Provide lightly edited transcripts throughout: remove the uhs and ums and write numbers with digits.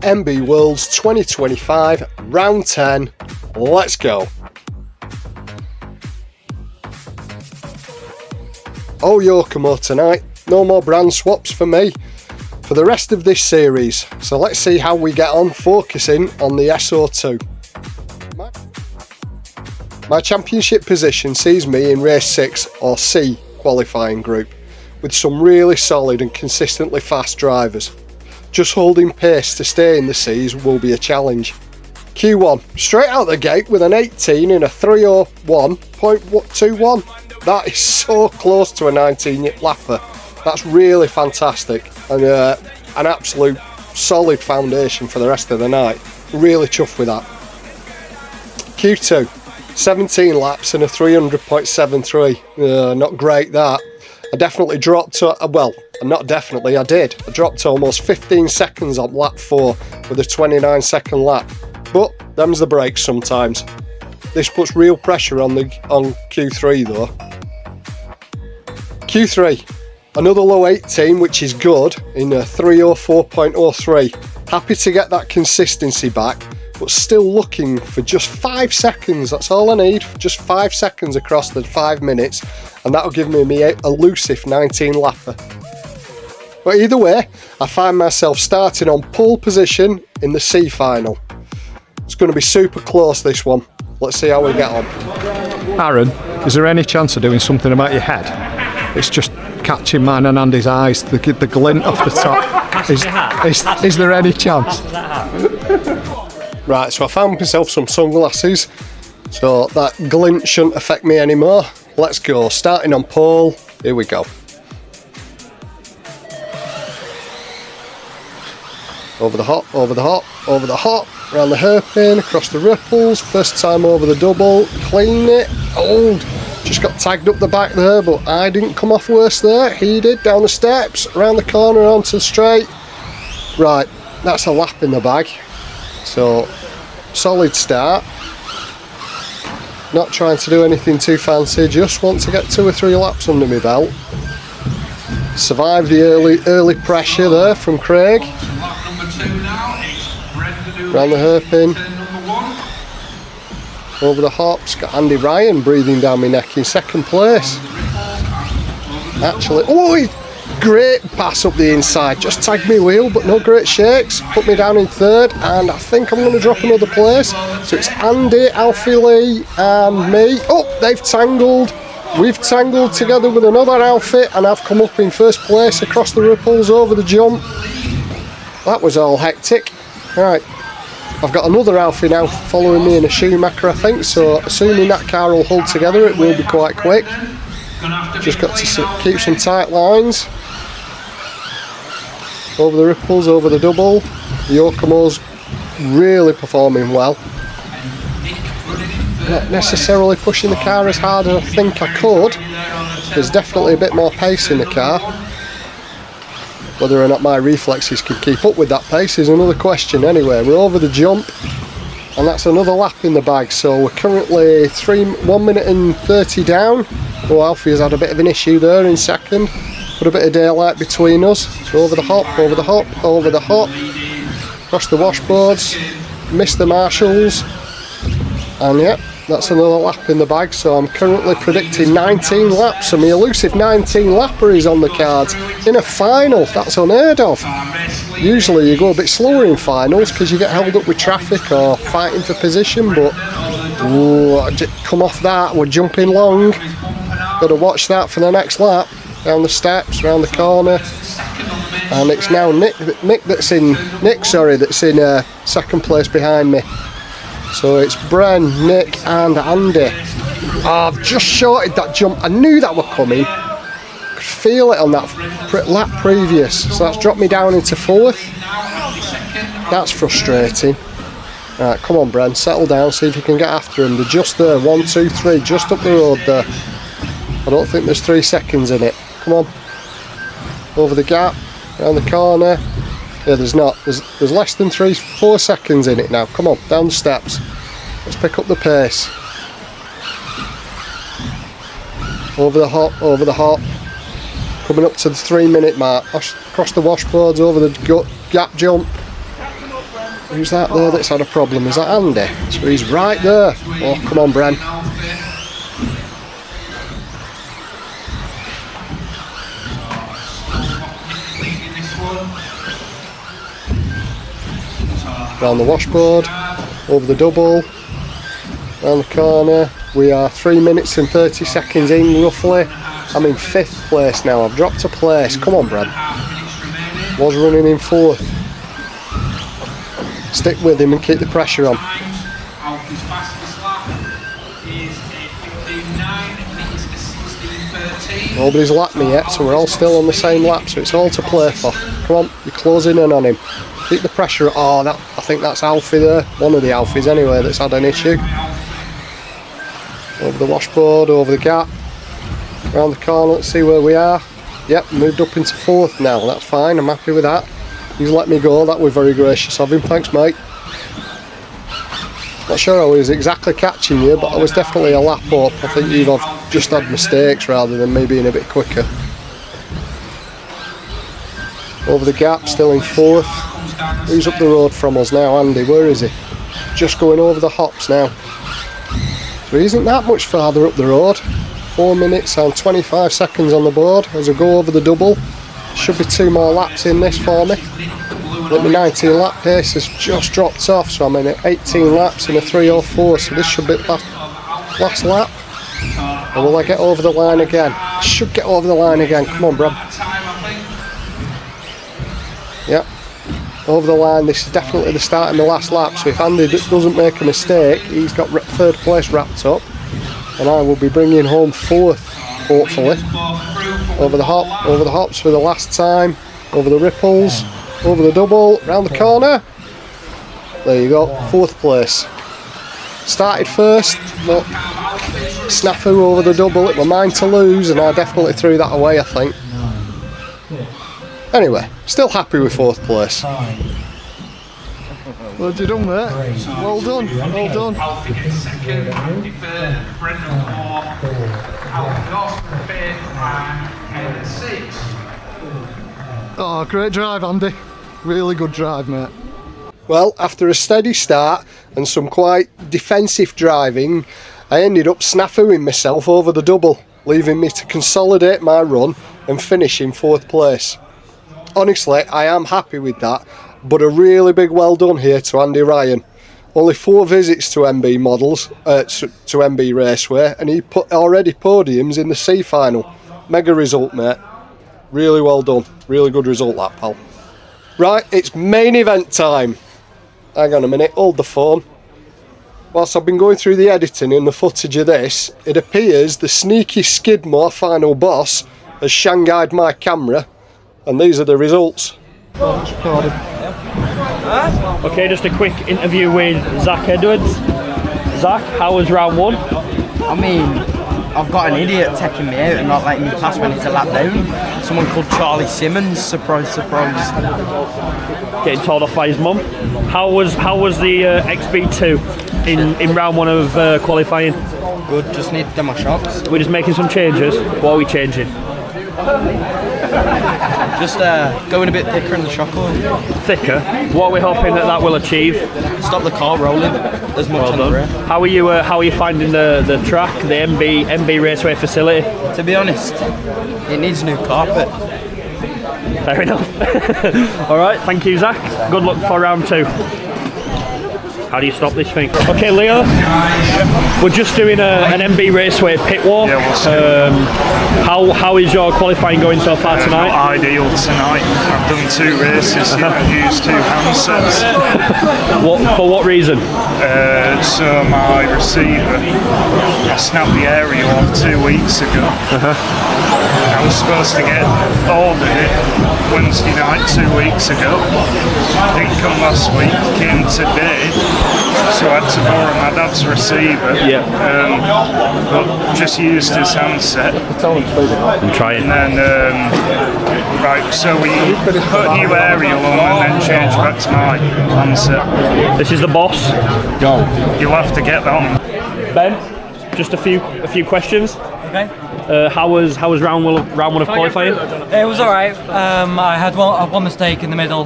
MB Worlds 2025, round 10, let's go. Oh Yokomo tonight, no more brand swaps for me for the rest of this series, so let's see how we get on focusing on the SO2. My championship position sees me in race 6 or C qualifying group with some really solid and consistently fast drivers. Just holding pace to stay in the C's will be a challenge. Q1, straight out the gate with an 18 in a 301.21. That is so close to a 19 lapper. That's really fantastic and an absolute solid foundation for the rest of the night. Really chuffed with that. Q2, 17 laps and a 300.73. Not great that. I definitely dropped to, well, not definitely, I did. I dropped to almost 15 seconds on lap 4 with a 29-second lap. But them's the brakes sometimes. This puts real pressure on Q3 though. Q3, another low 18, which is good, in a 304.03. Happy to get that consistency back, but still looking for just 5 seconds. That's all I need, just 5 seconds across the 5 minutes, and that'll give me my elusive 19 lapper. But either way, I find myself starting on pole position in the C final. It's going to be super close, this one. Let's see how we get on. Aaron, is there any chance of doing something about your head? It's just catching mine and Andy's eyes, the glint off the top. Is there any chance? Right, so I found myself some sunglasses, so that glint shouldn't affect me anymore. Let's go, starting on pole, here we go. Over the hop, over the hop, over the hop, around the hairpin, across the ripples, first time over the double, clean it, oh, just got tagged up the back there, but I didn't come off worse there, he did, down the steps, around the corner, onto the straight. Right, that's a lap in the bag. So, solid start. Not trying to do anything too fancy, just want to get 2 or 3 laps under my belt. Survived the early pressure there from Craig. Around the hairpin. Over the hops, got Andy Ryan breathing down my neck in second place. Actually, oh! Great pass up the inside, just tagged me wheel, but no great shakes. Put me down in third, and I think I'm going to drop another place. So it's Andy, Alfie Lee, and me. Oh, they've tangled. We've tangled together with another outfit, and I've come up in first place across the ripples over the jump. That was all hectic. Right, I've got another Alfie now following me in a Schumacher, I think. So assuming that car will hold together, it will be quite quick. Just got to keep some tight lines. Over the ripples, over the double. The Yokomo's really performing well. Not necessarily pushing the car as hard as I think I could. There's definitely a bit more pace in the car. Whether or not my reflexes can keep up with that pace is another question. Anyway, we're over the jump, and that's another lap in the bag. So we're currently 1 minute and 30 down. Oh, Alfie has had a bit of an issue there in second. Put a bit of daylight between us. So over the hop, over the hop, over the hop. Across the washboards. Missed the marshals. And yeah, that's another lap in the bag. So I'm currently predicting 19 laps. So my elusive 19 lapper is on the cards. In a final, that's unheard of. Usually you go a bit slower in finals because you get held up with traffic or fighting for position. But come off that, we're jumping long. Got to watch that for the next lap. Down the steps, around the corner, and it's now Nick that's in second place behind me. So it's Bren, Nick, and Andy. Oh, I've just shorted that jump. I knew that were coming. Could feel it on that lap previous. So that's dropped me down into fourth. That's frustrating. Right, come on, Bren, settle down. See if you can get after him. They're just there. 1, 2, 3, just up the road there. I don't think there's 3 seconds in it. Come on, over the gap, around the corner. Yeah, there's not. There's less than 3-4 seconds in it now. Come on, down the steps. Let's pick up the pace. Over the hop, over the hop. Coming up to the 3 minute mark. Across the washboards, over the gap jump. Who's that there that's had a problem? Is that Andy? So he's right there. Oh, come on, Bren. Round the washboard, over the double, round the corner. We are 3 minutes and 30 seconds in roughly. I'm in 5th place now. I've dropped a place. Come on, Brad. Was running in 4th. Stick with him and keep the pressure on. Nobody's lapped me yet, so we're all still on the same lap, so it's all to play for. Come on, you're closing in on him. Keep the pressure. Oh, I think that's Alfie there. One of the Alfies anyway that's had an issue. Over the washboard, over the gap. Around the corner, let's see where we are. Yep, moved up into 4th now. That's fine, I'm happy with that. He's let me go, that was very gracious of him. Thanks, mate. Not sure I was exactly catching you, but I was definitely a lap up. I think you've just had mistakes rather than me being a bit quicker. Over the gap, still in 4th. Who's up the road from us now? Andy, where is he? Just going over the hops now. So he isn't that much farther up the road. 4 minutes and 25 seconds on the board as I go over the double. Should be 2 more laps in this for me. But my 19 lap pace has just dropped off, so I'm in at 18 laps in a 3:04, so this should be last lap. Or will I get over the line again? I should get over the line again. Come on, Brad. Yep. Over the line. This is definitely the start of my last lap, so if Andy doesn't make a mistake, he's got 3rd place wrapped up, and I will be bringing home 4th, hopefully. Over the hops for the last time, over the ripples, over the double, round the corner. There you go, 4th place. Started first, but snafu over the double, it was mine to lose, and I definitely threw that away, I think. Anyway, still happy with 4th place. Well done, mate. Well done, well done. Oh, great drive, Andy. Really good drive, mate. Well, after a steady start and some quite defensive driving, I ended up snafuing myself over the double, leaving me to consolidate my run and finish in 4th place. Honestly, I am happy with that, but a really big well done here to Andy Ryan. Only 4 visits to MB models, to MB Raceway, and he put already podiums in the C final. Mega result, mate. Really well done. Really good result, that, pal. Right, it's main event time. Hang on a minute, hold the phone. Whilst I've been going through the editing and the footage of this, it appears the sneaky Skidmore final boss has shanghaied my camera, and these are the results. Okay, just a quick interview with Zach Edwards. Zach, how was round 1? I mean, I've got an idiot taking me out and not letting me pass when it's a lap down. Someone called Charlie Simmons, surprise, surprise. Getting told off by his mum. How was the XB2 in round 1 of qualifying? Good, just need to do my shots. We're just making some changes. What are we changing? Just going a bit thicker in the shock oil. Thicker? What are we hoping that will achieve? Stop the car rolling as much on the rear. How are you finding the track, the MB Raceway facility? To be honest, it needs new carpet. Fair enough. Alright, thank you, Zach. Good luck for round 2. How do you stop this thing? Okay, Leo, we're just doing an MB Raceway pit walk. Yeah, we'll see. How is your qualifying going so far tonight? Not ideal tonight. I've done 2 races, I've used 2 handsets. For what reason? So my receiver, I snapped the aerial off 2 weeks ago. I was supposed to get ordered it Wednesday night 2 weeks ago. Didn't come last week, came today. So I had to borrow my dad's receiver. Yeah. But just used his handset. I'm trying. And then, right, so we put a new aerial on and then changed back to my handset. This is the boss. Go. You'll have to get that on. Ben, just a few questions. Okay. How was round 1 of qualifying? It was alright. I had one mistake in the middle,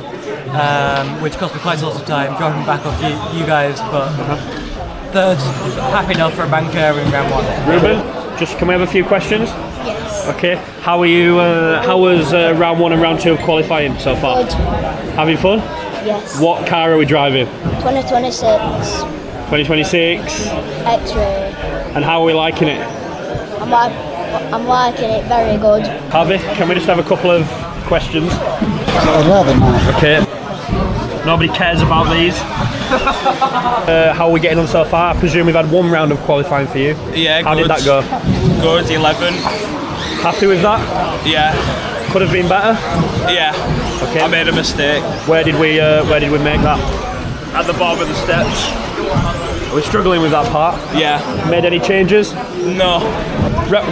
which cost me quite a lot of time dropping back off you guys, but third, happy enough for a banker in round 1. Ruben, just can we have a few questions? Yes. Okay, how are you? How was round 1 and round 2 of qualifying so far? Good. Having fun? Yes. What car are we driving? 2026. 2026. X-ray. And how are we liking it? I'm liking it very good. Harvey, can we just have a couple of questions? I'd rather not. Okay. Nobody cares about these. How are we getting on so far? I presume we've had 1 round of qualifying for you. Yeah, How good. did that go? Good, 11. Happy with that? Yeah, Could have been better? yeah. Okay. I made a mistake. Where did we make that? At the bottom of the steps. Are we struggling with that part? Yeah. Made any changes? No.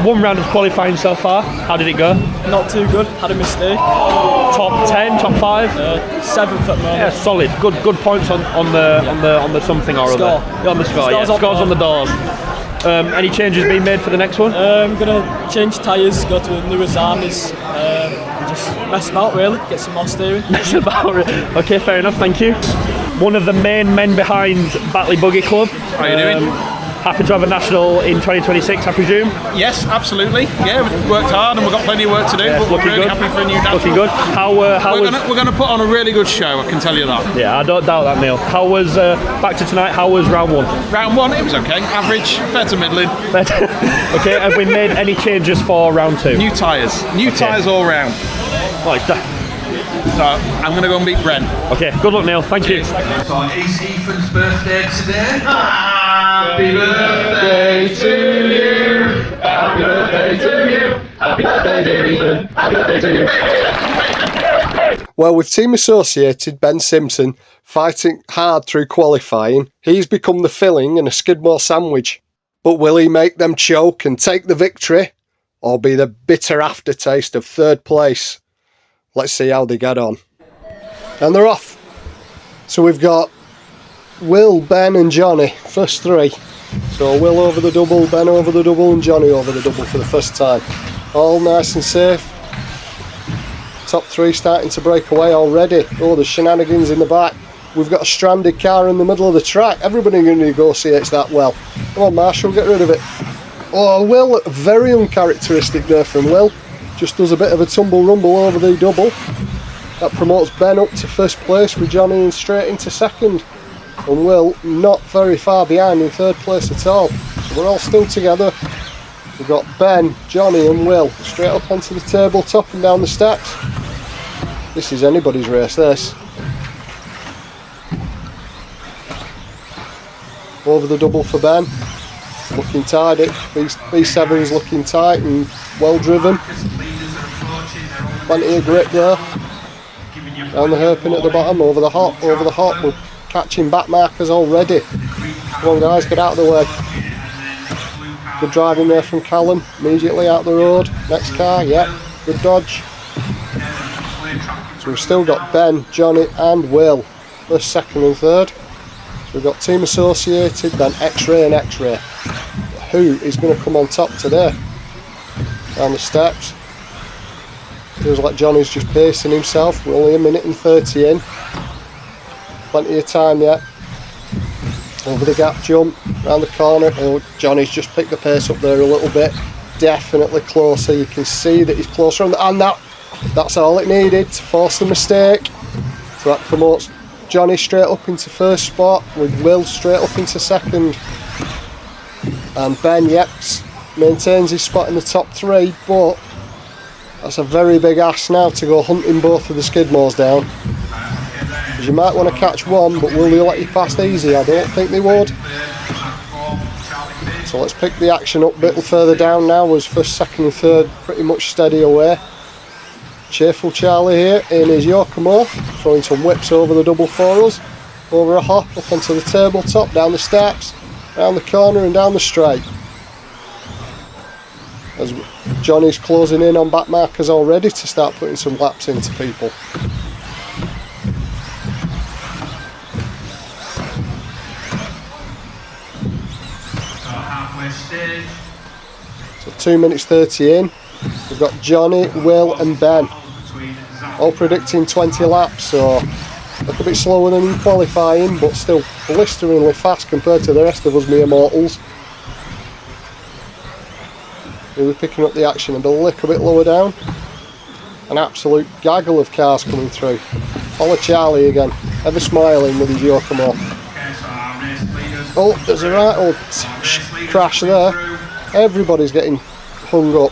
1 round of qualifying so far. How did it go? Not too good, had a mistake. Top 10, top 5? 7th at the moment. Yeah, solid. Good points on the something or other. Score. On the score, yeah. Scores on Scores on the doors. Any changes being made for the next one? I'm gonna change tyres, go to the newest armies, just mess about really, get some more steering. That's about it. Okay, fair enough, thank you. One of the main men behind Batley Buggy Club. How are you doing? Happy to have a national in 2026, I presume? Yes, absolutely. Yeah, we've worked hard and we've got plenty of work to do, but we're really happy for a new national. Looking good. We're going to put on a really good show, I can tell you that. Yeah, I don't doubt that, Neil. How was, back to tonight, how was round 1? Round 1, it was okay. Average, fair to middling. Okay, have we made any changes for round 2? New tyres. New tyres all round. Like that. So, I'm going to go and beat Bren. Okay, good luck, Neil. Thank you. So it's Ethan's birthday today. Happy birthday to you. Happy birthday to you. Happy birthday, dear Ethan. Happy birthday to you. Well, with team associated Ben Simpson fighting hard through qualifying, he's become the filling in a Skidmore sandwich. But will he make them choke and take the victory, or be the bitter aftertaste of 3rd place? Let's see how they get on. And they're off. So we've got Will, Ben and Johnny, first 3. So Will over the double, Ben over the double and Johnny over the double for the first time. All nice and safe. Top 3 starting to break away already. Oh, there's shenanigans in the back. We've got a stranded car in the middle of the track. Everybody negotiates that well. Come on, Marshall, get rid of it. Oh, Will, very uncharacteristic there from Will. Just does a bit of a tumble rumble over the double. That promotes Ben up to first place with Johnny and straight into second. And Will not very far behind in 3rd place at all. So we're all still together. We've got Ben, Johnny and Will straight up onto the tabletop and down the steps. This is anybody's race, this. Over the double for Ben. Looking tidy. B7's looking tight and well driven. Plenty of grip there. Down the hairpin at the bottom, over the hop. We're catching back markers already. Come on guys, get out of the way. Good driving there from Callum, immediately out the road. Next car, yeah, good dodge. So we've still got Ben, Johnny and Will, first, second and third. So we've got team associated, then X-Ray and X-Ray. Who is going to come on top today? Down the steps. Feels like Johnny's just pacing himself. We're only 1 minute and 30 in. Plenty of time yet. Over the gap jump, round the corner. Oh, Johnny's just picked the pace up there a little bit. Definitely closer. You can see that he's closer. And that's all it needed to force the mistake. So that promotes Johnny straight up into first spot, with Will straight up into second. And Ben, yep, maintains his spot in the top 3, but that's a very big ask now to go hunting both of the Skidmores down. Because you might want to catch one, but will they let you past easy? I don't think they would. So let's pick the action up a bit further down now, as first, second and third pretty much steady away. Cheerful Charlie here in his Yokomo, throwing some whips over the double for us. Over a hop, up onto the tabletop, down the steps, down the corner and down the straight. As Johnny's closing in on back markers already to start putting some laps into people. So 2 minutes 30 in. We've got Johnny, Will and Ben all predicting 20 laps, so Look a bit slower than in qualifying, but still blisteringly fast compared to the rest of us mere mortals. Really picking up the action and a little bit lower down. An absolute gaggle of cars coming through. Follow Charlie again, ever smiling with his Yokomo. Oh, there's a right old crash there. Everybody's getting hung up.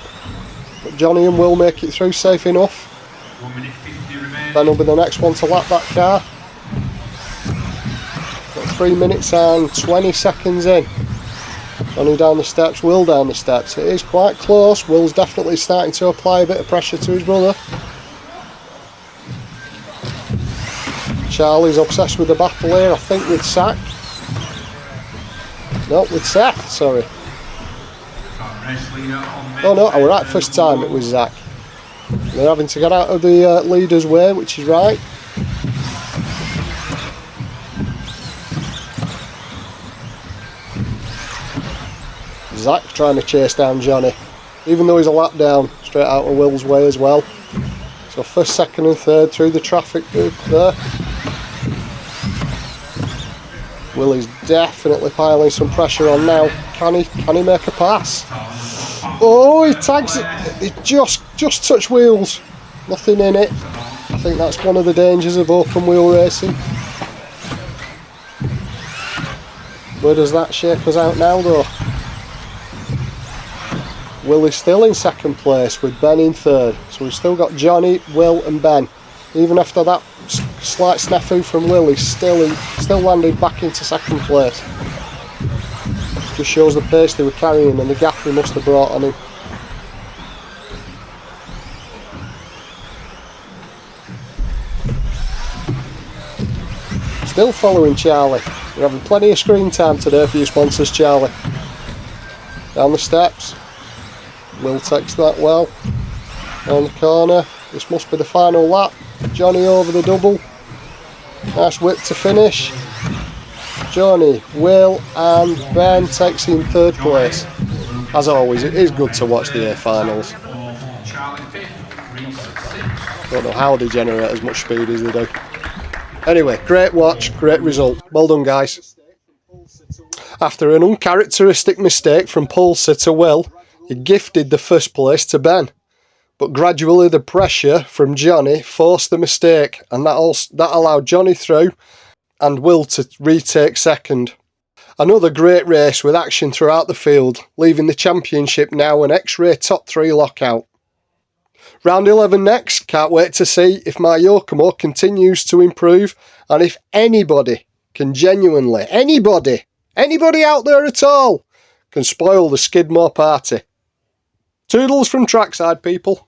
But Johnny and Will make it through safe enough. Ben will be the next one to lap that car. Got 3 minutes and 20 seconds in. Johnny down the steps, Will down the steps. It is quite close. Will's definitely starting to apply a bit of pressure to his brother. Charlie's obsessed with the battle here, I think with Zach. No, with Seth, sorry. Oh no, I was right first time, it was Zach. They're having to get out of the leader's way, which is right. Zach trying to chase down Johnny, even though he's a lap down, straight out of Will's way as well. So first, second and third through the traffic group there. Will is definitely piling some pressure on now. Can he make a pass? Oh, he tags it. He just touched wheels. Nothing in it. I think that's one of the dangers of open wheel racing. Where does that shape us out now though? Will is still in second place with Ben in third. So we've still got Johnny, Will and Ben. Even after that slight snafu from Will, he's still landed back into second place. Just shows the pace they were carrying and the gap he must have brought on him. Still following Charlie. You're having plenty of screen time today for your sponsors, Charlie. Down the steps. Will takes that well. Down the corner. This must be the final lap. Johnny over the double. Nice whip to finish. Johnny, Will and Ben takes in third place. As always, it is good to watch the A finals. Don't know how they generate as much speed as they do. Anyway, great watch, great result. Well done, guys. After an uncharacteristic mistake from pole sitter Will, he gifted the first place to Ben. But gradually the pressure from Johnny forced the mistake, and that allowed Johnny through and Will to retake second. Another great race with action throughout the field, leaving the championship now an X-Ray top 3 lockout. Round 11 next, can't wait to see if my Yokomo continues to improve and if anybody can genuinely, anybody out there at all, can spoil the Skidmore party. Toodles from trackside, people.